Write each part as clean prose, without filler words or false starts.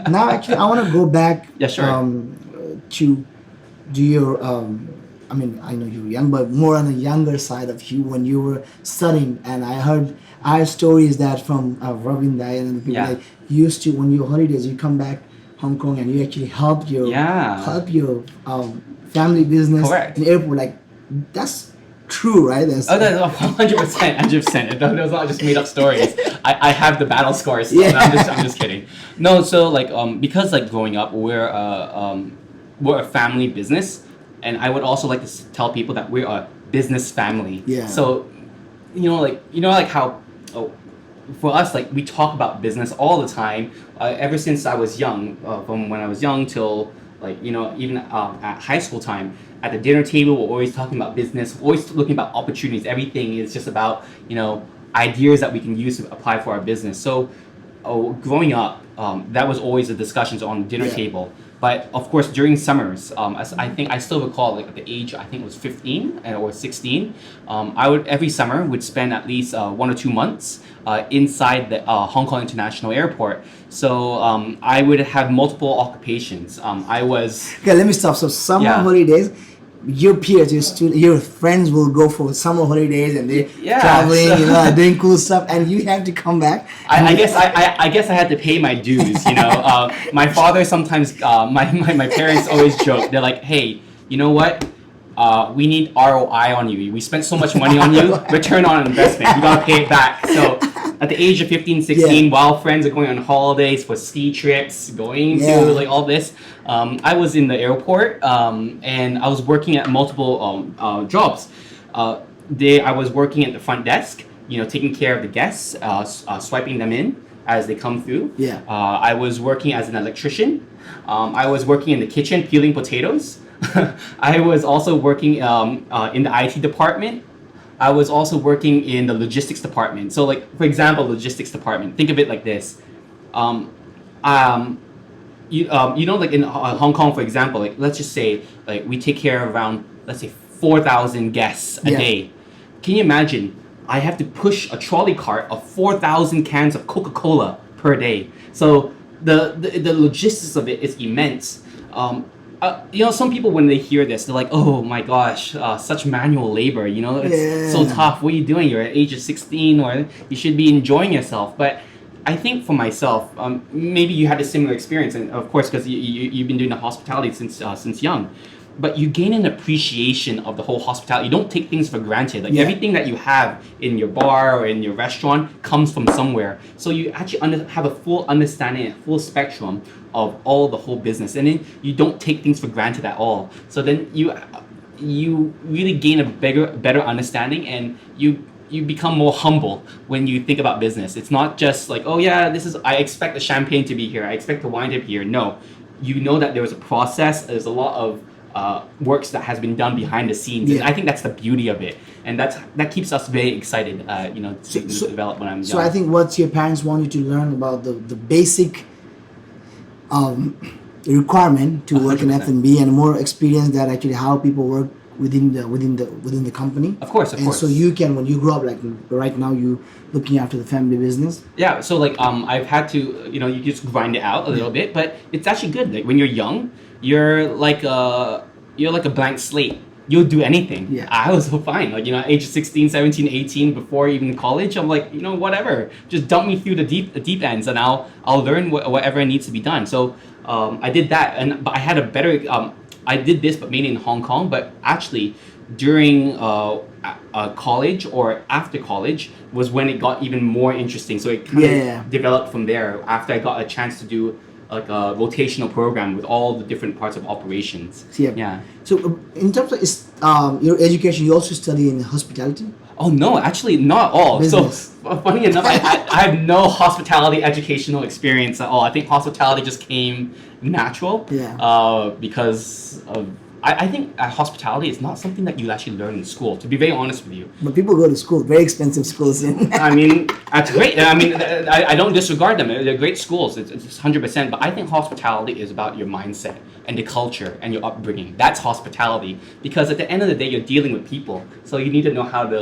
Now, actually, I want to go back Yeah, sure. to do your. I mean, I know you're young, but more on the younger side of you when you were studying. And I heard stories that from Robin Dai and people Yeah. that used to when you holidays, you come back Hong Kong and you actually Yeah. help your family business in Correct. the airport. Like that's true, right? That's Oh, that's 100%, 100%. Those are not just made up stories. I have the battle scores still. No, yeah, I'm just kidding. No, so like because like growing up we're a family business, and I would also like to tell people that we're a business family. yeah, So like how oh, for us, like we talk about business all the time. Ever since I was young, from when I was young till like even at high school time, at the dinner table we're always talking about business, always looking about opportunities. Everything is just about ideas that we can use to apply for our business. So growing up, that was always the discussions on the dinner yeah. table. But of course, during summers, I think I still recall like at the age I think it was 15 or 16. I would every summer would spend at least 1 or 2 months inside the Hong Kong International Airport. So I would have multiple occupations. I was Okay, let me stop. So summer yeah holidays, your peers, your friends will go for summer holidays and they yeah. traveling, So doing cool stuff, and you have to come back. And I guess I guess I had to pay my dues. My father sometimes, my parents always joke. They're like, "Hey, you know what? We need ROI on you. We spent so much money on you. Return on investment. You gotta pay it back." So at the age of 15, yeah, 16, while friends are going on holidays for ski trips, going to yeah, like all this, I was in the airport and I was working at multiple jobs. I was working at the front desk, taking care of the guests, swiping them in as they come through. yeah. I was working as an electrician. I was working in the kitchen peeling potatoes. I was also working in the IT department. I was also working in the logistics department. So, like for example, logistics department. Think of it like this. Um, um, like in Hong Kong, for example, like let's just say like we take care of around let's say 4,000 guests a Yeah. day. Can you imagine? I have to push a trolley cart of 4,000 cans of Coca-Cola per day. So the logistics of it is immense. Some people when they hear this, they're like, "Oh my gosh, such manual labor. It's so Yeah. tough. What are you doing? You're at age of 16, or you should be enjoying yourself." But I think for myself, maybe you had a similar experience, and of course, because you've been doing the hospitality since young. But you gain an appreciation of the whole hospitality. You don't take things for granted. Like Yeah. everything that you have in your bar or in your restaurant comes from somewhere. So you actually have a full understanding, a full spectrum of all the whole business, and then you don't take things for granted at all. So then you really gain a better understanding, and you become more humble when you think about business. It's not just like, oh yeah, I expect the champagne to be here, I expect the wine to be here. No, you know that there was a process. There's a lot of works that has been done behind the scenes, and Yeah. I think that's the beauty of it, and that keeps us very excited. To So, develop when I'm so I young. think what your parents want you to learn about the basic um, requirement to A work hundred in percent. F&B and more experience that actually how people work within the company. Of And so course. you can when you grow up like right now you looking after the family business. Yeah, so like I've had to you just grind it out a little bit, but it's actually good. Like when you're young, you're like a blank slate. You'll do anything. Yeah. I was so fine. Like age 16, 17, 18, before even college, I'm like, whatever. Just dump me through the deep ends, and I'll learn whatever needs to be done. So I did that, but I had a better. I did this, but mainly in Hong Kong. But actually, during college or after college was when it got even more interesting. So it kind Yeah. of developed from there after I got a chance to do like a rotational program with all the different parts of operations. Yeah. Yeah. So in terms of your education, you also study in hospitality Oh no, actually not all. business. So funny enough, I have no hospitality educational experience at all. I think hospitality just came natural. Yeah. Because of I think hospitality is not something that you actually learn in school. To be very honest with you, But people go to school, very expensive schools. I mean, that's great. I mean, I don't disregard them. They're great schools. It's 100%. But I think hospitality is about your mindset and the culture and your upbringing. That's hospitality. Because at the end of the day, you're dealing with people. So you need to know how to,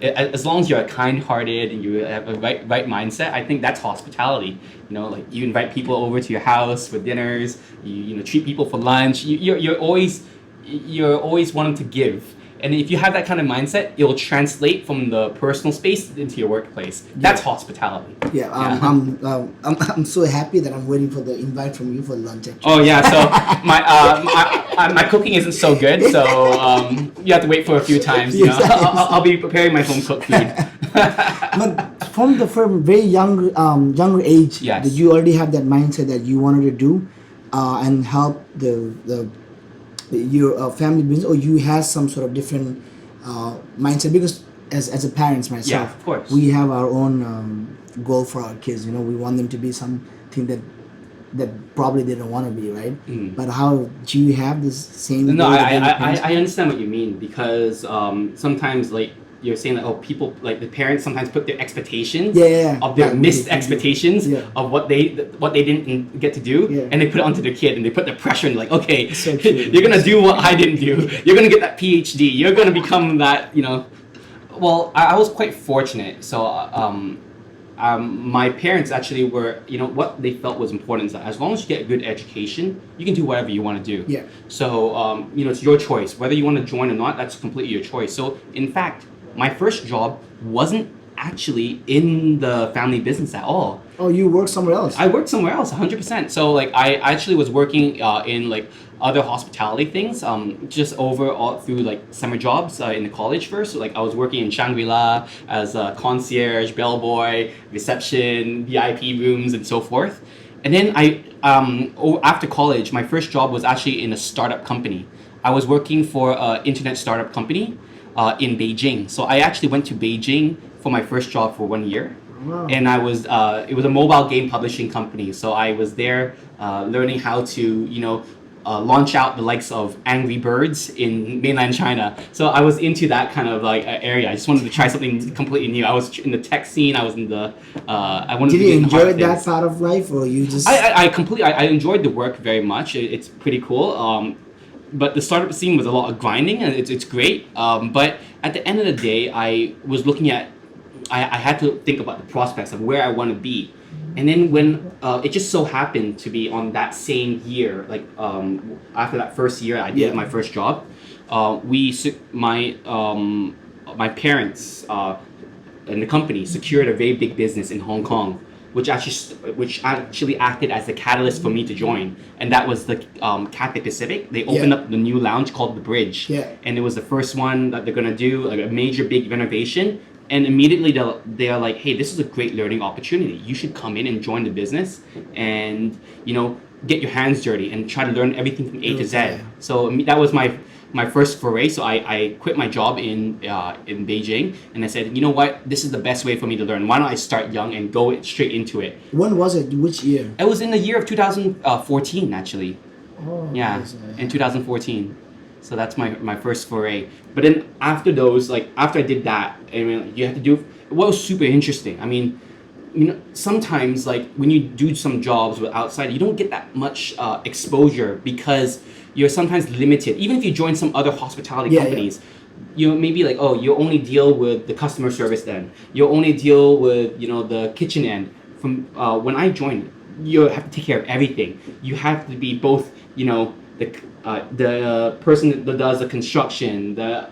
As long as you're kind-hearted and you have a right mindset, I think that's hospitality. Like you invite people over to your house for dinners. You treat people for lunch. You're always wanting to give. And if you have that kind of mindset, it will translate from the personal space into your workplace. That's hospitality. Yeah, I'm so happy that I'm waiting for the invite from you for lunch. Actually. Oh yeah, so my cooking isn't so good, so you have to wait for a few times. Yes. I'll be preparing my home cooked food. But from very younger age, Yes. did you already have that mindset that you wanted to do, and help your family business, or you had some sort of different mindset? Because as a parents myself, Yeah, of course. we have our own goal for our kids. We want them to be something that probably they don't want to be, right? But how do you have this same No, goal that your parents- I understand what you mean, because sometimes, like you're saying, that people, like the parents sometimes put their expectations of their missed expectations of what they didn't get to do, and they put it onto their kid, and they put the pressure and like, okay, So true, you're gonna do what I didn't do. You're gonna get that PhD. You're gonna become that. Well, I was quite fortunate. So my parents actually were, what they felt was important is that as long as you get a good education, you can do whatever you want to do. Yeah. So, it's your choice. Whether you want to join or not, that's completely your choice. So, in fact, my first job wasn't actually in the family business at all. Oh, you work somewhere else? I worked somewhere else, 100%. So, like, I actually was working in, like, other hospitality things, just over all through, like, summer jobs in the college first. So, like, I was working in Shangri-La as a concierge, bellboy, reception, VIP rooms, and so forth. And then after college, my first job was actually in a startup company. I was working for an internet startup company in Beijing. So I actually went to Beijing for my first job for 1 year. Wow. And it was a mobile game publishing company. So I was there learning how to, launch out the likes of Angry Birds in mainland China. So I was into that kind of like area. I just wanted to try something completely new. I was in the tech scene. I was in the, I wanted Did to you be in enjoy hard that things. part of life, or you just? I enjoyed the work very much. It's pretty cool. But the startup scene was a lot of grinding, and it's great. But at the end of the day, I was looking at, I had to think about the prospects of where I want to be. And then when it just so happened to be on that same year, like after that first year I did my first job, my parents and the company secured a very big business in Hong Kong, which actually acted as the catalyst for me to join, and that was the Cathay Pacific. They opened up the new lounge called the Bridge, and it was the first one that they're gonna do, like a major big renovation. And immediately they are like, hey, this is a great learning opportunity. You should come in and join the business, and get your hands dirty and try to learn everything from A to Z. So that was my first foray. So I quit my job in Beijing, and I said, you know what, this is the best way for me to learn. Why don't I start young and go straight into it? When was it? Which year? It was in the year of 2014, actually. Oh, Yeah, nice. in 2014. So that's my first foray. But then after those, like after I did that, I mean, you have to do what was super interesting. I mean, sometimes like when you do some jobs with outside, you don't get that much exposure because you're sometimes limited. Even if you join some other hospitality companies, you maybe like, oh, you only deal with the customer service end. You only deal with the kitchen end. From when I joined, you have to take care of everything. You have to be both the person that does the construction, the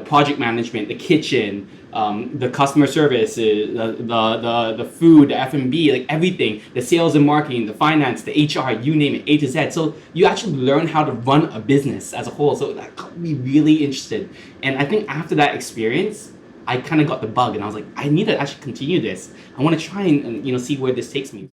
project management, the kitchen, the customer services, the food, the F&B, like everything, the sales and marketing, the finance, the HR, you name it, A to Z. So you actually learn how to run a business as a whole. So that got me really interested. And I think after that experience, I kind of got the bug, and I was like, I need to actually continue this. I want to try and see where this takes me.